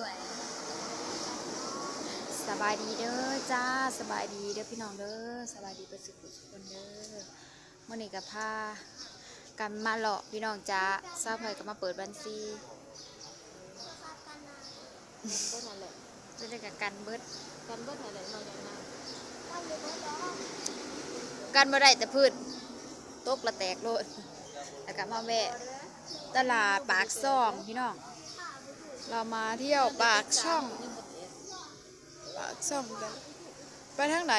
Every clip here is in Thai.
วยสบายดีเด้อจ้าสบายดีเด้อพี่น้องเด้อสบายดีประสิทธิ์ทุกคนเด้อเมื่อนี้กับพากันมาหลอกพี่น้องจ้าทราบใครก็มาเปิดบัญชีก็นั่นแหละจะได้กับกันเบิดอะไรนอนอย่างนั้นกันบ่ได้แต่พืชตกละแตกโลดแล้วก็มาแวะตลาดปากซ่องพี่น้องเรามาเที่ยวปากช่องกันไปทางไหน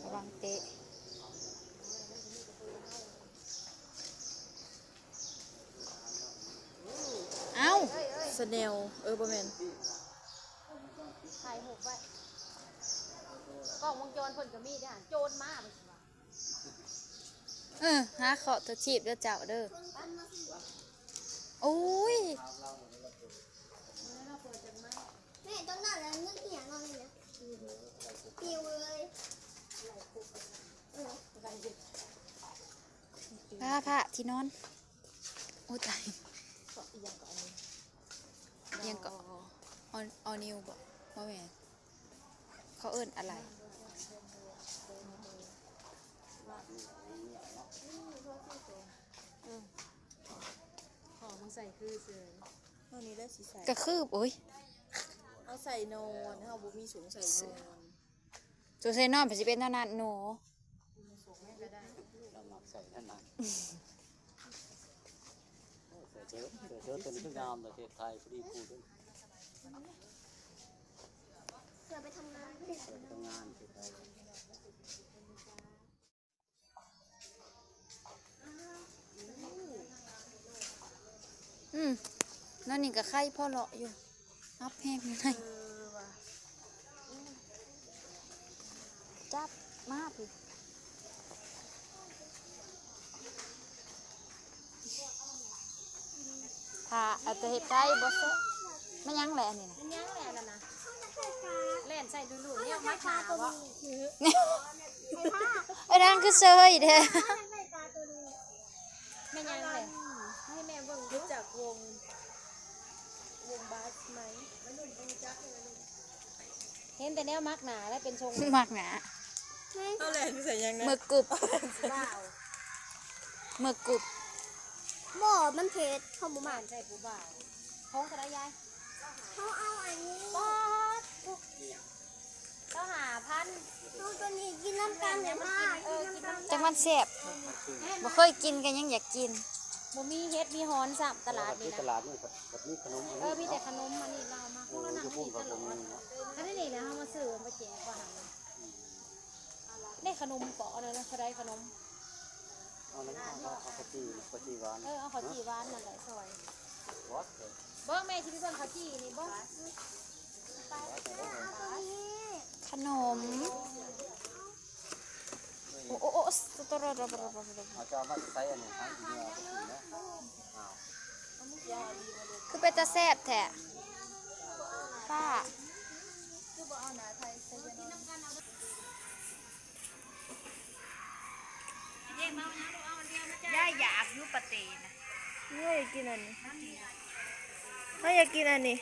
ระวังเตะเอ้าสเนลบะเมนถ่ายหูไว้กล้องวงจรเพิ่นก็มีได้โจรมาบ่สิว่าหาเคาะตัวชีพเด้อเจ้าเด้อโอ้ยแม่ต้องนั่นแล้วนึกเสียงนอนเลยนะปิวเลยผ้าที่นอนโอ้ตายยังก็ออนิวบ่ว่าแม่เขาเอิ้นอะไรของมันใส่คือเสือเท่านี้ได้สีใส่กระคืบโอ้ยเอาใส่นอนเอาบุมีสูงใส่นอนตัวใส่นอนไปสิเป็นเท่านั้นหนูเราหมักใส่ท่านนั้นเสือตัวนี้คืองามประเทศไทยพอดีพูดด้วยเสือไปทำงาน เสือทำงานที่ไทยนั่นนี่ก็ไข่พ่อเลาะอยู่อับแห้งไงจับมาพี่ถ้าอาจจะเห็ดได้บ่ซะไม่ยั้งแหละนี่นะมันยังแหละนะเล่นใส่ดูๆเนี่ยมาขาวะไอ้นั่นคือเซยเด้ไม่ยังเลยให้แม่เบิ่งรู้จักวงบาสไหมเห็นแต่แนวมักหนาแล้วเป็นทรงมากหนาเอาแหละใส่ยังนะมือกรุบมือกรุบหม้อมันเผ็ดข้าวหมูหมัน ใส่ปูบ่าวท้องกระไรยายเขาเอาอันนี้ป๊อดต้องหาพันเอาตัวนี้กินน้ำกันเดี๋ยวมากินน้ำกัน จังมันแซ่บบ่เคยกินกันยังอยากกินบ่มีเฮ็ดมีฮอนซ้ำตลาดนี่นะตลาดนี่แบบนี้ขนมมีแต่ขนมอันนี้เรามาพวกเรานั่งนี่ตลอดอันนี้นี่นะเฮามาซื้อมาแจกว่าหั่นได้ขนมเปาะเลยนะเขาได้ขนมเอาแล้วเอาข้าวจีหวานเอาข้าวจีหวานนั่นแหละซอยวัดเบิ่งแม่สิไปเบิ่งข้าวจีนี่บ่ขนมโอ้ตรอเอาเจ้ามาใส่อันนี้ทั้งทีเนี่ยคือเป็นตาแซ่บแท้ป้าย่าอยากยุปเตนะอยากกินอันนี้อยากกินอันนี้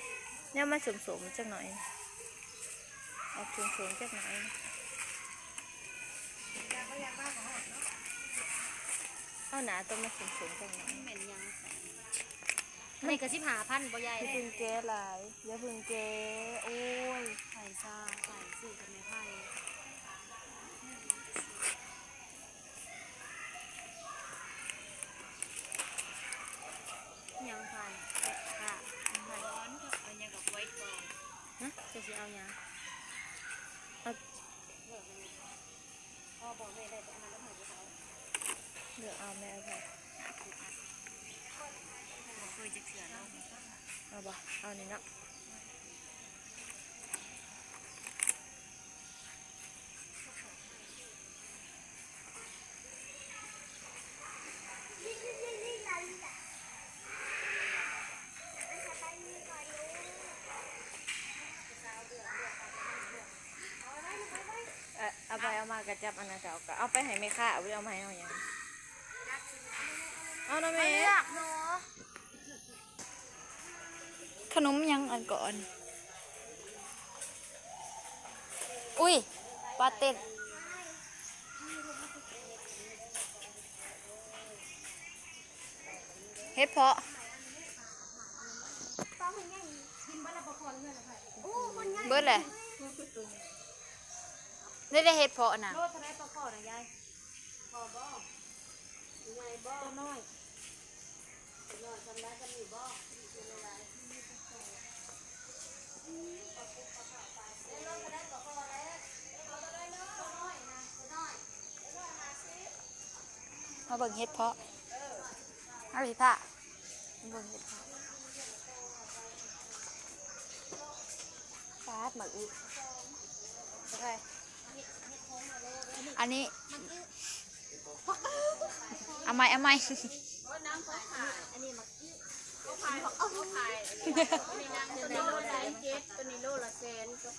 เนี่ยมันสมๆจักหน่อยเอาสมๆจักหน่อยเอาหนาตัวมันสมๆจักหน่อยเหม็นยังไม่กระซิบ5,000บ่ใหญ่อย่าพึ่งแก้หลายอย่าพึ่งแก้โอ้ยไข่ซ่าไข่สื่อกันไม่ไผ่ยังไผ่ค่ะร้อนก็เอายังกับไว้ก่อนนะจะสิเอายังเอาพ่อบอกแม่ได้แต่อันนั้นแล้วเหมือนเขาเลือกเอาแม่ค่ะเคยจะเสือเนาะเอาบ่เอานี่เนาะ มากระจับอันนั้นก็เอาไปให้แม่ค้าเอาไปเอามาให้เอาอย่างเอานะแม่ ขนมยังอันก่อน อุ้ยปลาเต้นเฮ็ดเพาะ เบิดเลยได้เฮ็ดเพาะนะ โลเท่าไรปลาคอนะยายพอบ่ยายบ่น้อยทำได้จะมีบ่มาเบิ่งเฮ็ดเพาะเอาสิผ้ามาเบิ่งเฮ็ดเพาะ ฟาดหมักอีกโอเค อันนี้เอาไหมเอาไหม อันนี้หมักอีเขาขายตัวนี้โลละ7ตัวนี้โลละ100,000ก็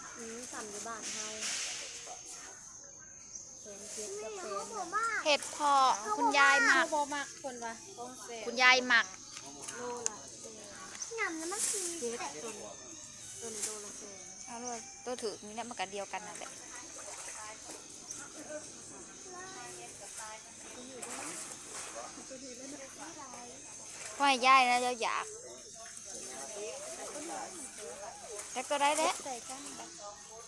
สั่งอยู่บ้านเฮา1,700กับ1,000 เฮ็ดเพาะคุณยายหมัก บ่มักคนว่าต้องแซ่บ คุณยายหมัก โลละ หนำแล้วมันคือ 1,000ตัวนี้โลละ1,000 เอาเลยตัวถือนี่แหละมันกันเดียวกันนั่นแหละว่ายายนะเราอยากแล้วก็ได้แล้ว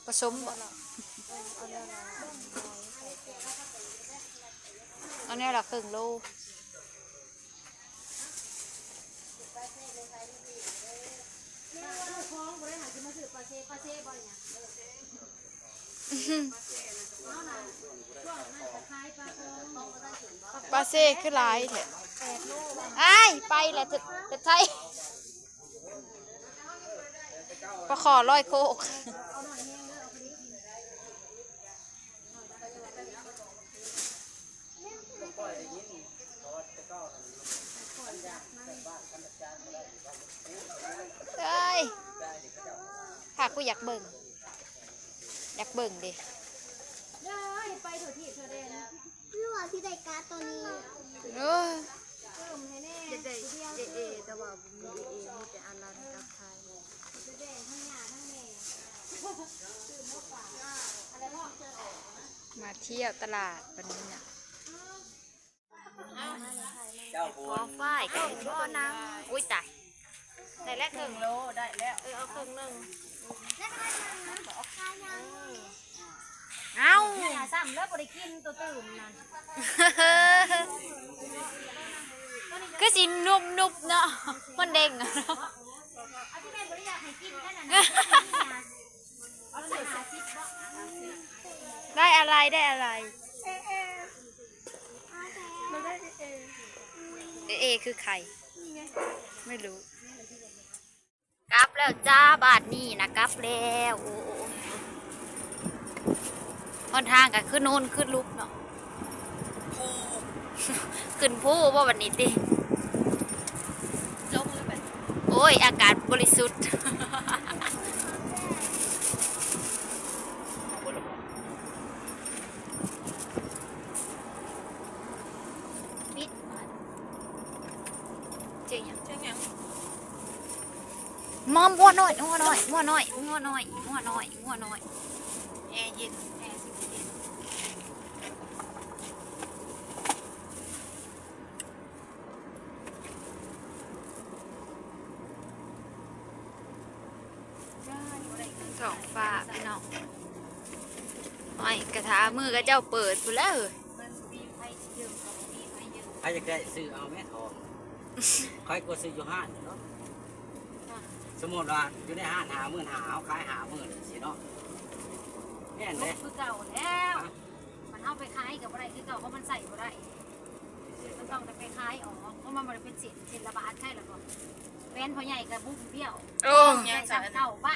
ผสมบ่อันนี้ละครึ่งโล ปลาเซ่คือหลายแท้ไอ้ายไปแหละจะใช่ปลาขอร้อยโคกเอ้ยถ้ากูอยากเบิ่งดิ ไปเถอะที่เธอได้นะ พี่ว่าพี่ได้การ์ดตัวนี้ เออ เด็ดเอแต่ว่ามีเอมีแต่อารันกับไทย มาเที่ยวตลาดวันนี้เนี่ย เจ้า พอฝ้ายกับพ่อนังอุ้ยตายได้แล้วครึ่งโล ได้แล้วเอาครึ่งนึง เอ้า อย่าซ้ำแล้วบ่ได้กินตัวตื่มนั่น ก็สินุบเนาะมันเด้งอะเนาะ เอาที่แม่บ่ได้อยากให้กินแค่นั้นนะเอาใส่หาซิปบ่ ได้อะไรเอคือใครไม่รู้กลับแล้วจ้าบาทนี่นะกลับแล้วโอ้หนทางก็ขึ้นโน่นขึ้นลุกเนาะขึ้นผู้ว่าวันนี้ติลงเลยไปโอ้ยอากาศบริสุทธิ์ปิดเจ๊ยังมอมหัวน้อยแอร์เย็นแอร์สิเย็นสองฟ้าพี่น้องไอ้กระทามือกระเจ้าเปิดพูแล้ว ใครจะได้ซื้อเอาแม่ทองใครก็ซื้ออยู่ห้างเนาะสมมติว่าอยู่ในห้าง50,000เอาขาย50,000สิเนาะแม่นเด้ คือเก่าแล้วมันเอาไปขายกับอะไรคือเก่าเพราะมันใส่บ่ได้มันต้องไปขายออกเพราะมันบ่ได้เป็นสินละบาทใช่หรอบ่แฟนพ่อใหญ่กับบุ้งเบี้ยว โอ้ ใส่เก่าบ้า